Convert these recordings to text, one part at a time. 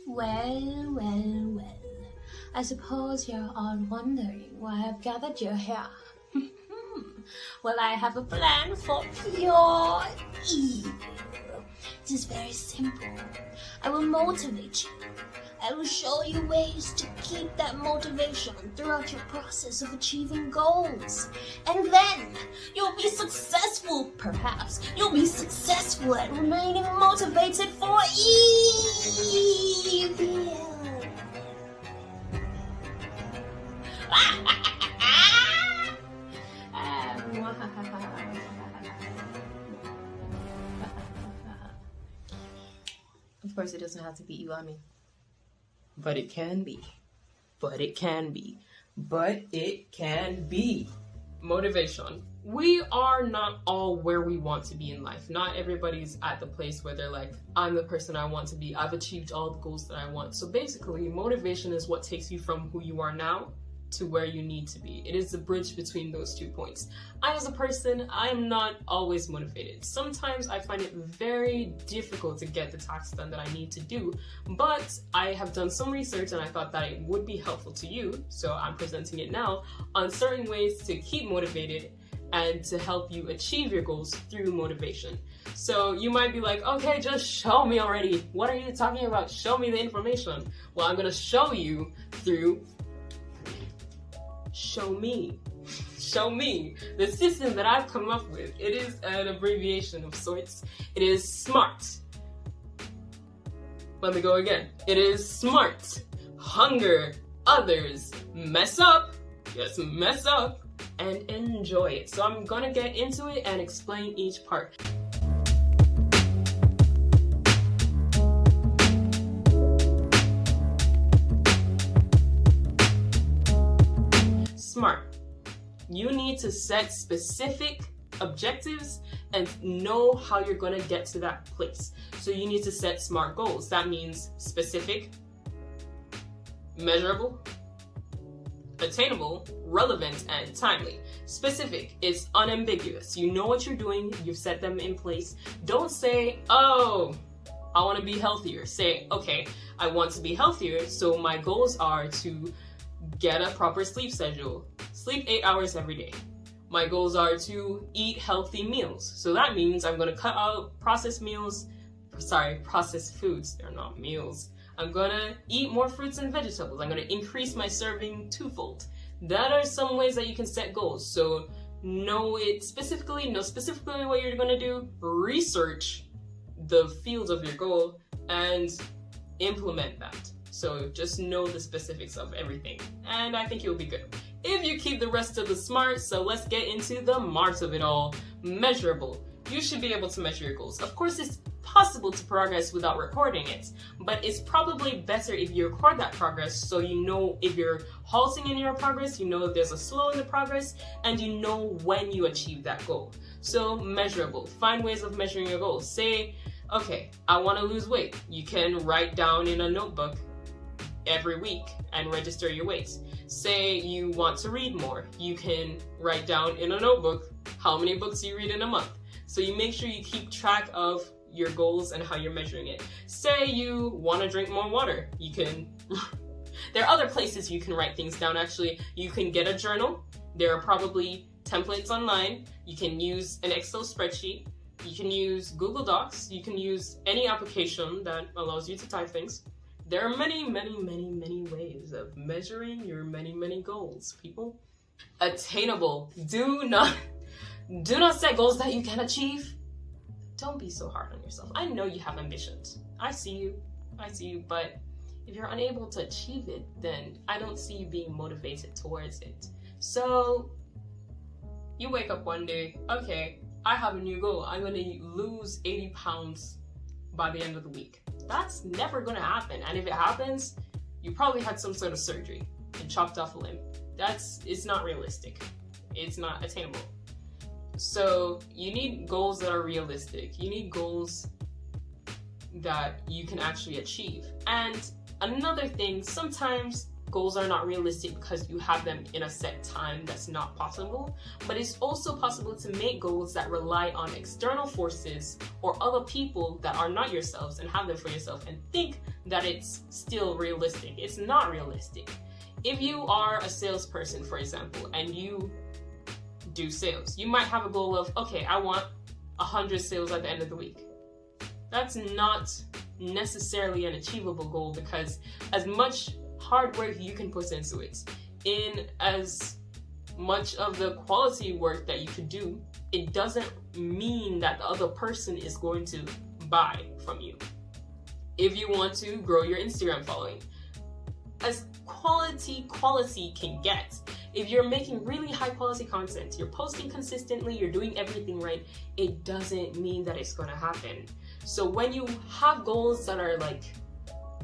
Well, well, well. I suppose you're all wondering why I've gathered you here. Well, I have a plan for pure evil. It is very simple. I will motivate you. I will show you ways to keep that motivation throughout your process of achieving goals. And then you'll be successful, perhaps. You'll be successful at remaining motivated for evil. Of course, it doesn't have to be you on me. But it can be. But it can be. But it can be. Motivation. We are not all where we want to be in life. Not everybody's at the place where they're like, I'm the person I want to be. I've achieved all the goals that I want. So basically, motivation is what takes you from who you are now to where you need to be. It is the bridge between those 2 points. I, as a person, I am not always motivated. Sometimes I find it very difficult to get the tasks done that I need to do, but I have done some research and I thought that it would be helpful to you, so I'm presenting it now, on certain ways to keep motivated and to help you achieve your goals through motivation. So you might be like, okay, just show me already. What are you talking about? Show me the information. Well, I'm gonna show you through Sho Me. Sho Me, the system that I've come up with. It is an abbreviation of sorts. It is SMART. Let me go again. It is SMART. Hunger, others, mess up, yes, mess up, and enjoy it. So I'm gonna get into it and explain each part. SMART. You need to set specific objectives and know how you're going to get to that place. So you need to set SMART goals. That means specific, measurable, attainable, relevant, and timely. Specific is unambiguous. You know what you're doing. You've set them in place. Don't say, oh, I want to be healthier. Say, okay, I want to be healthier, so my goals are to get a proper sleep schedule. Sleep 8 hours every day. My goals are to eat healthy meals. So that means I'm going to cut out processed foods. They're not meals. I'm going to eat more fruits and vegetables. I'm going to increase my serving twofold. That are some ways that you can set goals. So know specifically what you're going to do. Research the field of your goal and implement that. So just know the specifics of everything, and I think you'll be good if you keep the rest of the SMART. So let's get into the MART of it all. Measurable. You should be able to measure your goals. Of course, it's possible to progress without recording it, but it's probably better if you record that progress, so you know if you're halting in your progress, you know if there's a slow in the progress, and you know when you achieve that goal. So measurable. Find ways of measuring your goals. Say, okay, I want to lose weight. You can write down in a notebook every week and register your weights. Say you want to read more. You can write down in a notebook how many books you read in a month. So you make sure you keep track of your goals and how you're measuring it. Say you want to drink more water. You can, there are other places you can write things down actually. You can get a journal. There are probably templates online. You can use an Excel spreadsheet. You can use Google Docs. You can use any application that allows you to type things. There are many ways of measuring your many goals, people. Attainable. Do not set goals that you can achieve. Don't be so hard on yourself. I know you have ambitions. I see you, but if you're unable to achieve it, then I don't see you being motivated towards it. So you wake up one day, okay, I have a new goal. I'm gonna lose 80 pounds by the end of the week. That's never gonna happen. And if it happens, you probably had some sort of surgery and chopped off a limb. It's not realistic. It's not attainable. So you need goals that are realistic. You need goals that you can actually achieve. And another thing, sometimes goals are not realistic because you have them in a set time that's not possible, but it's also possible to make goals that rely on external forces or other people that are not yourselves and have them for yourself and think that it's still realistic. It's not realistic. If you are a salesperson, for example, and you do sales, you might have a goal of, okay, I want 100 sales at the end of the week. That's not necessarily an achievable goal, because as much hard work you can put into it, in as much of the quality work that you could do, it doesn't mean that the other person is going to buy from you. If you want to grow your Instagram following, as quality can get, if you're making really high quality content, you're posting consistently, you're doing everything right, it doesn't mean that it's going to happen. So when you have goals that are like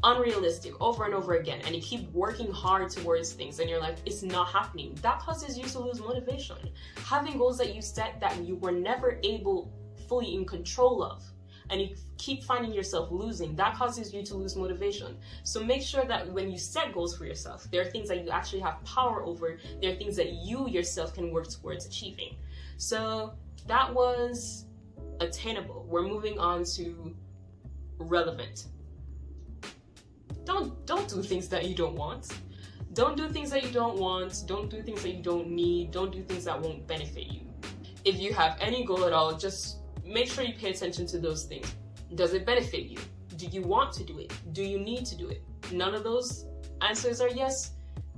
unrealistic over and over again, and you keep working hard towards things and you're like, it's not happening, that causes you to lose motivation. Having goals that you set that you were never able fully in control of, and you keep finding yourself losing, that causes you to lose motivation. So make sure that when you set goals for yourself, there are things that you actually have power over, there are things that you yourself can work towards achieving. So that was attainable. We're moving on to relevant. Don't do things that you don't want. Don't do things that you don't want. Don't do things that you don't need. Don't do things that won't benefit you. If you have any goal at all, just make sure you pay attention to those things. Does it benefit you? Do you want to do it? Do you need to do it? None of those answers are yes,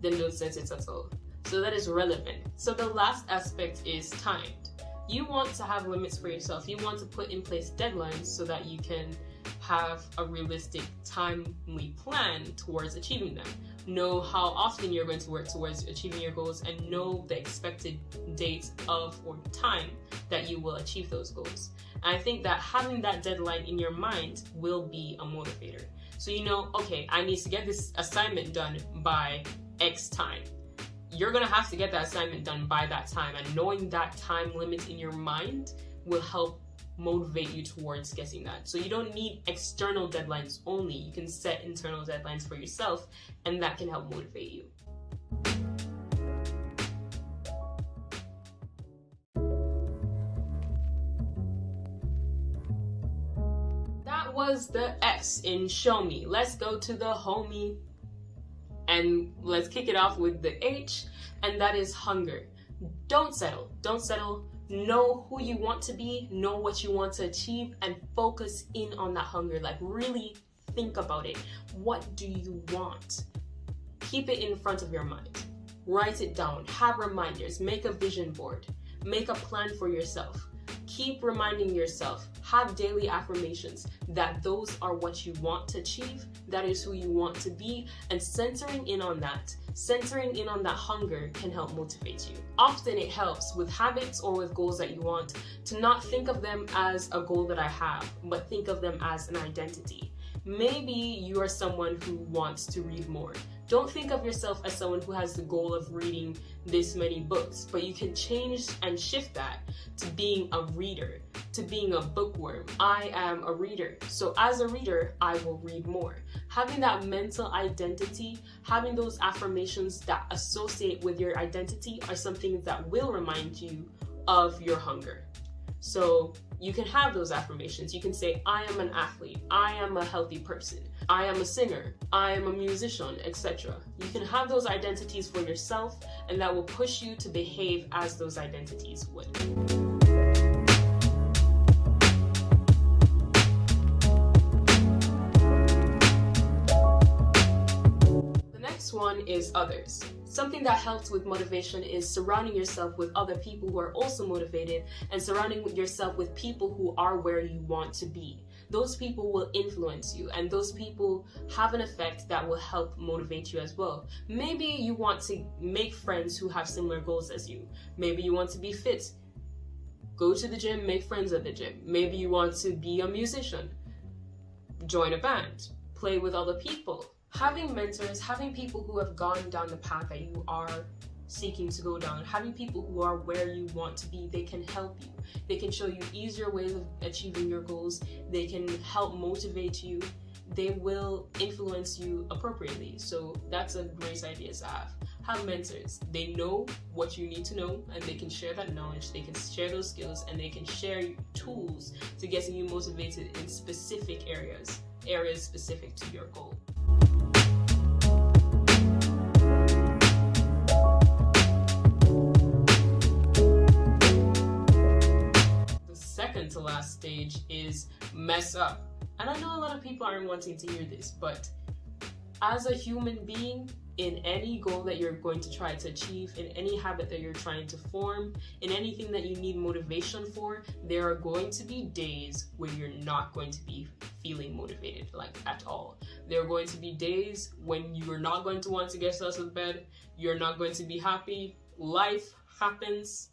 then don't set it at all. So that is relevant. So the last aspect is timed. You want to have limits for yourself. You want to put in place deadlines so that you can have a realistic, timely plan towards achieving them. Know how often you're going to work towards achieving your goals, and know the expected date of or time that you will achieve those goals. And I think that having that deadline in your mind will be a motivator. So you know, okay, I need to get this assignment done by X time. You're gonna have to get that assignment done by that time, and knowing that time limit in your mind will help motivate you towards getting that. So you don't need external deadlines only. You can set internal deadlines for yourself, and that can help motivate you. That was the S in Show Me. Let's go to the homie, and let's kick it off with the H, and that is hunger. Don't settle. Don't settle. Know who you want to be, know what you want to achieve, and focus in on that hunger. Like, really think about it. What do you want? Keep it in front of your mind. Write it down. Have reminders. Make a vision board. Make a plan for yourself. Keep reminding yourself. Have daily affirmations that those are what you want to achieve. That is who you want to be. And centering in on that hunger can help motivate you. Often it helps with habits or with goals that you want to not think of them as a goal that I have, but think of them as an identity. Maybe you are someone who wants to read more. Don't think of yourself as someone who has the goal of reading this many books, but you can change and shift that to being a reader, to being a bookworm. I am a reader, so as a reader, I will read more. Having that mental identity, having those affirmations that associate with your identity are something that will remind you of your hunger. So you can have those affirmations. You can say, I am an athlete, I am a healthy person, I am a singer, I am a musician, etc. You can have those identities for yourself, and that will push you to behave as those identities would. The next one is others. Something that helps with motivation is surrounding yourself with other people who are also motivated, and surrounding yourself with people who are where you want to be. Those people will influence you, and those people have an effect that will help motivate you as well. Maybe you want to make friends who have similar goals as you. Maybe you want to be fit. Go to the gym, make friends at the gym. Maybe you want to be a musician. Join a band. Play with other people. Having mentors, having people who have gone down the path that you are seeking to go down, having people who are where you want to be, they can help you. They can show you easier ways of achieving your goals. They can help motivate you. they will influence you appropriately. So that's a great idea to have. Have mentors. They know what you need to know, and they can share that knowledge, they can share those skills, and they can share tools to get you motivated in specific areas specific to your goal. The second to last stage is mess up. And I know a lot of people aren't wanting to hear this, but as a human being, in any goal that you're going to try to achieve, in any habit that you're trying to form, in anything that you need motivation for, there are going to be days when you're not going to be feeling motivated, like at all. There are going to be days when you're not going to want to get out of bed, you're not going to be happy, life happens,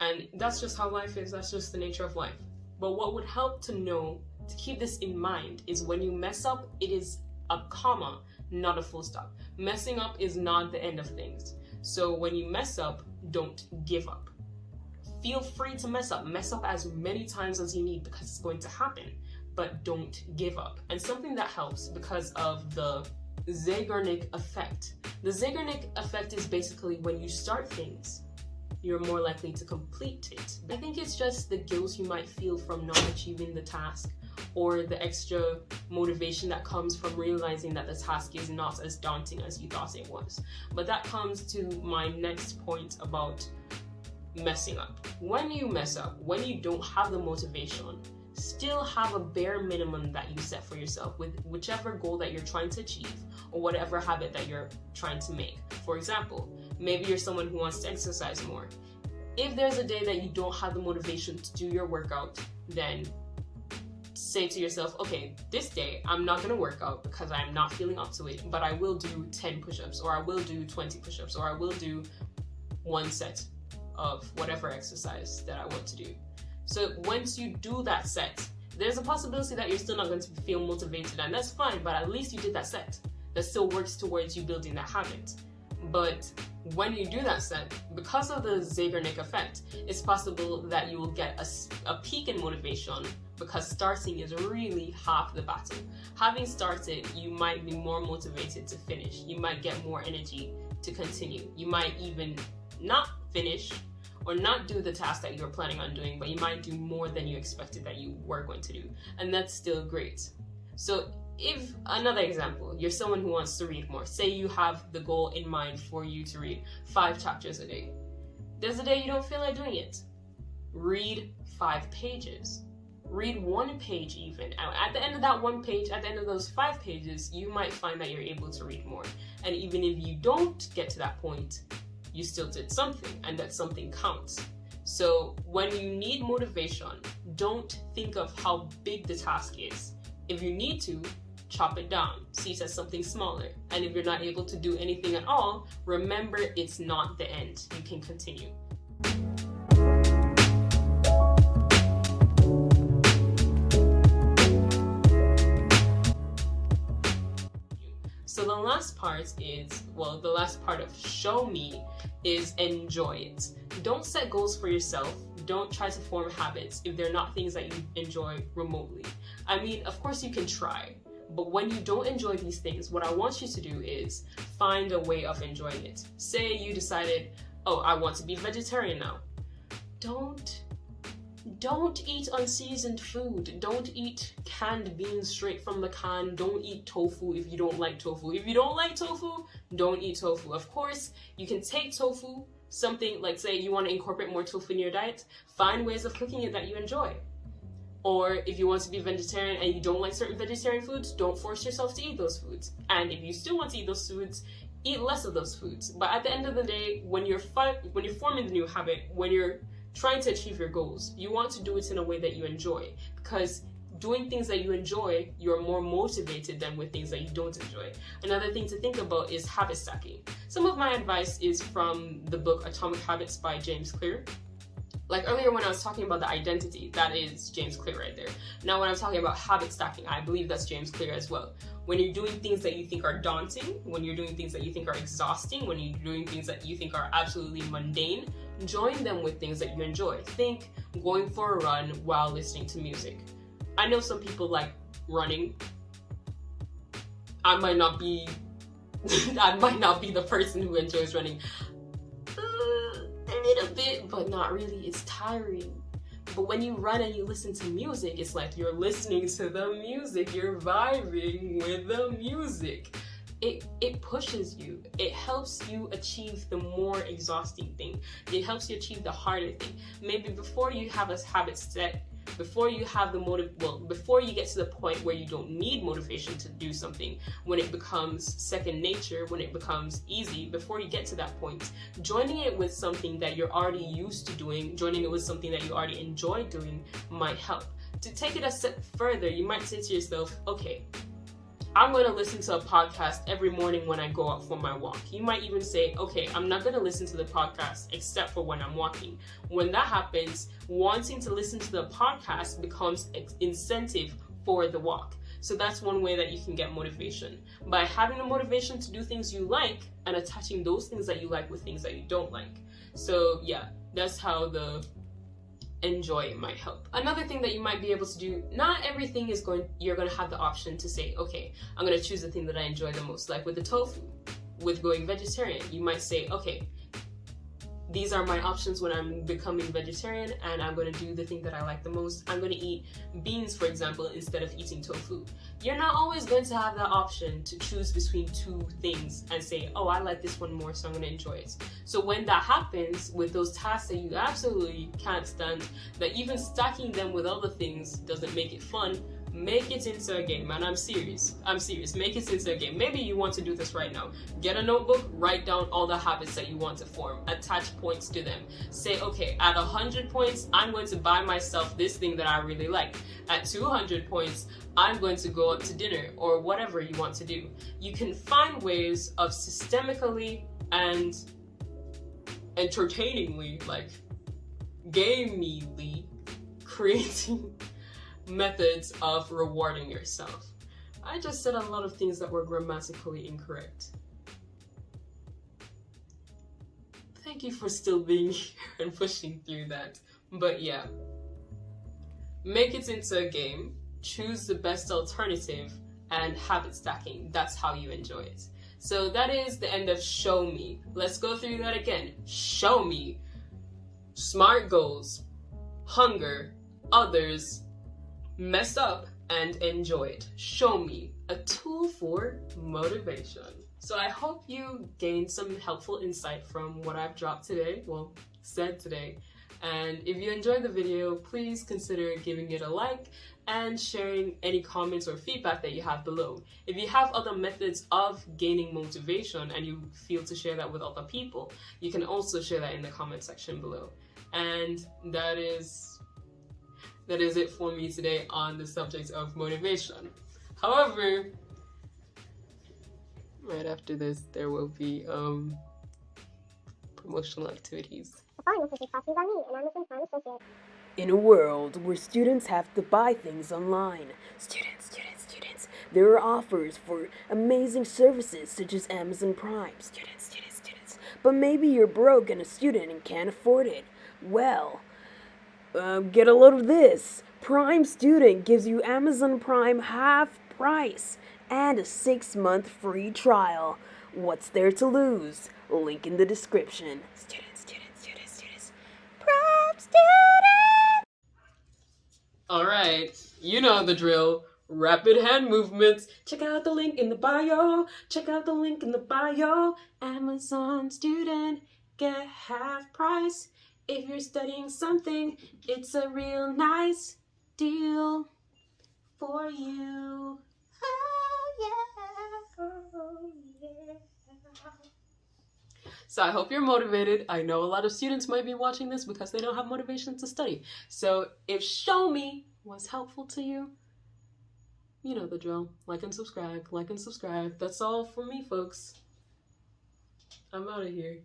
and that's just how life is, that's just the nature of life. But what would help to know, to keep this in mind, is when you mess up, it is a comma, not a full stop. Messing up is not the end of things. So when you mess up, don't give up. Feel free to mess up as many times as you need, because it's going to happen, but don't give up. And something that helps because of the Zeigarnik effect. The Zeigarnik effect is basically when you start things, you're more likely to complete it. I think it's just the guilt you might feel from not achieving the task, or the extra motivation that comes from realizing that the task is not as daunting as you thought it was. But that comes to my next point about messing up. When you mess up, when you don't have the motivation, still have a bare minimum that you set for yourself with whichever goal that you're trying to achieve, or whatever habit that you're trying to make. For example, maybe you're someone who wants to exercise more. If there's a day that you don't have the motivation to do your workout, then say to yourself, okay, this day I'm not going to work out because I'm not feeling up to it, but I will do 10 push-ups, or I will do 20 push-ups, or I will do one set of whatever exercise that I want to do. So once you do that set, there's a possibility that you're still not going to feel motivated, and that's fine, but at least you did that set. That still works towards you building that habit. But when you do that set, because of the Zeigarnik effect, it's possible that you will get a peak in motivation, because starting is really half the battle. Having started, you might be more motivated to finish. You might get more energy to continue. You might even not finish or not do the task that you're planning on doing, but you might do more than you expected that you were going to do. And that's still great. So if, another example, you're someone who wants to read more. Say you have the goal in mind for you to read 5 chapters a day. There's a day you don't feel like doing it. Read 5 pages. Read 1 page even. At the end of that 1 page, at the end of those 5 pages, you might find that you're able to read more. And even if you don't get to that point, you still did something, and that something counts. So when you need motivation, don't think of how big the task is. If you need to, chop it down, see it as something smaller. And if you're not able to do anything at all, remember it's not the end. You can continue. So the last part is, well, the last part of Show Me is enjoy it. Don't set goals for yourself. Don't try to form habits if they're not things that you enjoy remotely. I mean, of course you can try, but when you don't enjoy these things, what I want you to do is find a way of enjoying it. Say you decided, oh, I want to be vegetarian now. Don't eat unseasoned food. Don't eat canned beans straight from the can. Don't eat tofu if you don't like tofu. If you don't like tofu, don't eat tofu. Of course, you can take tofu, something like, say you want to incorporate more tofu in your diet, find ways of cooking it that you enjoy. Or if you want to be vegetarian and you don't like certain vegetarian foods, don't force yourself to eat those foods. And if you still want to eat those foods, eat less of those foods. But at the end of the day, when you're forming the new habit, when you're trying to achieve your goals, you want to do it in a way that you enjoy, because doing things that you enjoy, you're more motivated than with things that you don't enjoy. Another thing to think about is habit stacking. Some of my advice is from the book Atomic Habits by James Clear. Like earlier when I was talking about the identity, that is James Clear right there. Now when I'm talking about habit stacking, I believe that's James Clear as well. When you're doing things that you think are daunting, when you're doing things that you think are exhausting, when you're doing things that you think are absolutely mundane, join them with things that you enjoy. Think going for a run while listening to music. I know some people like running I might not be the person who enjoys running a little bit, but not really. It's tiring. But when you run and you listen to music, it's like you're listening to the music, you're vibing with the music. It pushes you. It helps you achieve the more exhausting thing. It helps you achieve the harder thing. Maybe before you have a habit set, before you have before you get to the point where you don't need motivation to do something, when it becomes second nature, when it becomes easy, before you get to that point, joining it with something that you're already used to doing, joining it with something that you already enjoy doing might help. To take it a step further, you might say to yourself, okay, I'm going to listen to a podcast every morning when I go out for my walk. You might even say, okay, I'm not going to listen to the podcast except for when I'm walking. When that happens, wanting to listen to the podcast becomes incentive for the walk. So that's one way that you can get motivation. By having the motivation to do things you like and attaching those things that you like with things that you don't like. So yeah, that's how the enjoy might help. Another thing that you might be able to do, not everything is you're going to have the option to say, okay, I'm going to choose the thing that I enjoy the most. Like with the tofu, with going vegetarian, you might say, okay, these are my options when I'm becoming vegetarian, and I'm going to do the thing that I like the most. I'm going to eat beans, for example, instead of eating tofu. You're not always going to have that option to choose between two things and say, oh, I like this one more, so I'm going to enjoy it. So when that happens with those tasks that you absolutely can't stand, that even stacking them with other things doesn't make it fun, make it into a game. And I'm serious. Make it into a game. Maybe you want to do this right now. Get a notebook, write down all the habits that you want to form, attach points to them. Say, okay, at 100 points, I'm going to buy myself this thing that I really like. At 200 points, I'm going to go out to dinner, or whatever you want to do. You can find ways of systemically and entertainingly, like gamely, creating methods of rewarding yourself. I just said a lot of things that were grammatically incorrect. Thank you for still being here and pushing through that. But yeah, make it into a game, choose the best alternative, and habit stacking. That's how you enjoy it. So that is the end of Show Me. Let's go through that again. Show me. Smart goals, hunger, others, mess up, and enjoy it. Show me, a tool for motivation. So I hope you gained some helpful insight from what I've dropped today, said today. And if you enjoyed the video, please consider giving it a like and sharing any comments or feedback that you have below. If you have other methods of gaining motivation and you feel to share that with other people, you can also share that in the comment section below. And that is it for me today on the subject of motivation. However, right after this, there will be promotional activities. In a world where students have to buy things online, students, there are offers for amazing services such as Amazon Prime. Students. But maybe you're broke and a student and can't afford it. Well, get a load of this. Prime Student gives you Amazon Prime half price and a 6-month free trial. What's there to lose? Link in the description. Students. Prime Student! Alright, you know the drill. Rapid hand movements. Check out the link in the bio. Amazon Student, get half price. If you're studying something, it's a real nice deal for you. Oh yeah. So I hope you're motivated. I know a lot of students might be watching this because they don't have motivation to study. So if Show Me was helpful to you, you know the drill. Like and subscribe. That's all for me, folks. I'm out of here.